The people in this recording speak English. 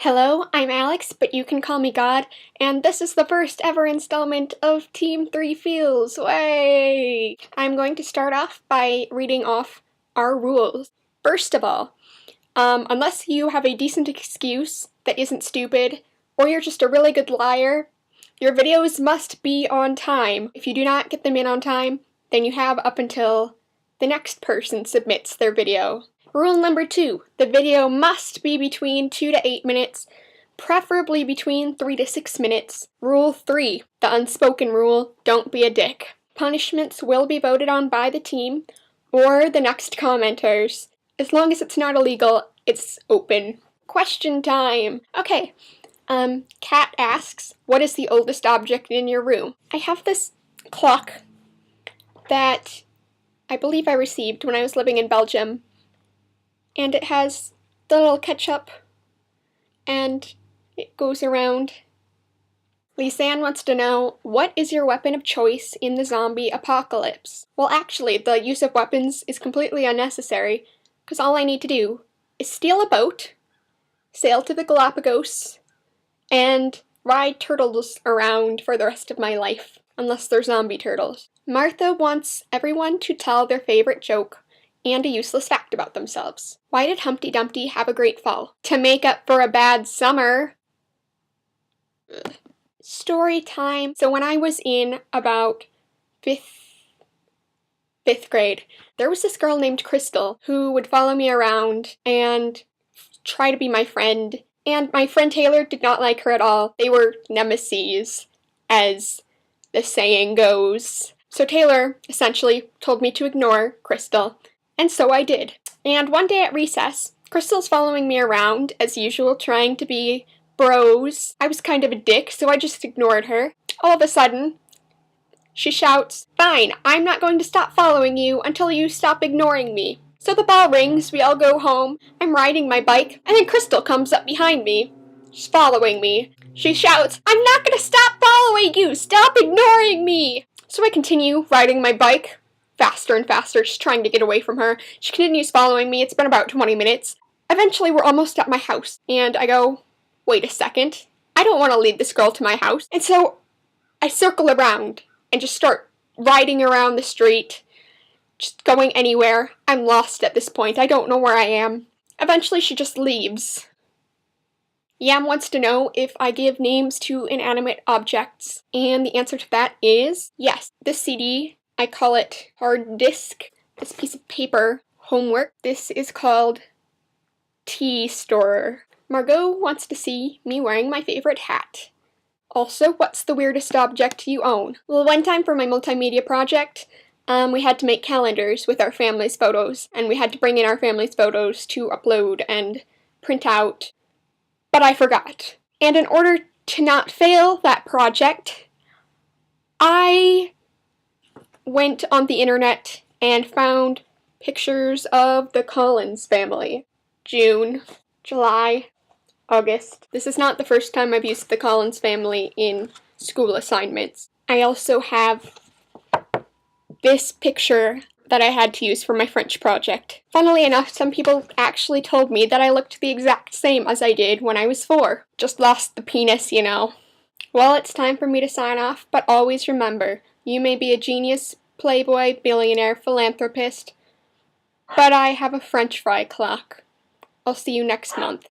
Hello, I'm Alex, but you can call me God, and this is the first ever installment of Team 3 Feels. Way! I'm going to start off by reading off our rules. First of all, unless you have a decent excuse that isn't stupid, or you're just a really good liar, your videos must be on time. If you do not get them in on time, then you have up until the next person submits their video. Rule number 2, the video must be between 2 to 8 minutes, preferably between 3 to 6 minutes. Rule 3, the unspoken rule, don't be a dick. Punishments will be voted on by the team or the next commenters. As long as it's not illegal, it's open. Question time. Okay, Kat asks, what is the oldest object in your room? I have this clock that I believe I received when I was living in Belgium. And it has the little ketchup, and it goes around. Lisanne wants to know, what is your weapon of choice in the zombie apocalypse? Well, actually, the use of weapons is completely unnecessary, because all I need to do is steal a boat, sail to the Galapagos, and ride turtles around for the rest of my life, unless they're zombie turtles. Martha wants everyone to tell their favorite joke and a useless fact about themselves. Why did Humpty Dumpty have a great fall? To make up for a bad summer. Ugh. Story time. So when I was in about fifth grade, there was this girl named Crystal who would follow me around and try to be my friend. And my friend Taylor did not like her at all. They were nemeses, as the saying goes. So Taylor essentially told me to ignore Crystal. And so I did. And one day at recess, Crystal's following me around, as usual, trying to be bros. I was kind of a dick, so I just ignored her. All of a sudden, she shouts, "Fine, I'm not going to stop following you until you stop ignoring me." So the bell rings, we all go home, I'm riding my bike, and then Crystal comes up behind me. She's following me. She shouts, "I'm not gonna stop following you! Stop ignoring me!" So I continue riding my bike. Faster and faster, just trying to get away from her. She continues following me. It's been about 20 minutes. Eventually, we're almost at my house, and I go, wait a second. I don't want to lead this girl to my house. And so I circle around and just start riding around the street, just going anywhere. I'm lost at this point. I don't know where I am. Eventually, she just leaves. Yam wants to know if I give names to inanimate objects, and the answer to that is yes. This CD, I call it hard disk. This piece of paper, homework. This is called tea storer. Margot wants to see me wearing my favorite hat. Also, what's the weirdest object you own? Well, one time for my multimedia project, we had to make calendars with our family's photos, and we had to bring in our family's photos to upload and print out, but I forgot. And in order to not fail that project, I went on the internet and found pictures of the Collins family. June, July, August. This is not the first time I've used the Collins family in school assignments. I also have this picture that I had to use for my French project. Funnily enough, some people actually told me that I looked the exact same as I did when I was 4. Just lost the penis, you know. Well, it's time for me to sign off, but always remember, you may be a genius, playboy, billionaire, philanthropist, but I have a French fry clock. I'll see you next month.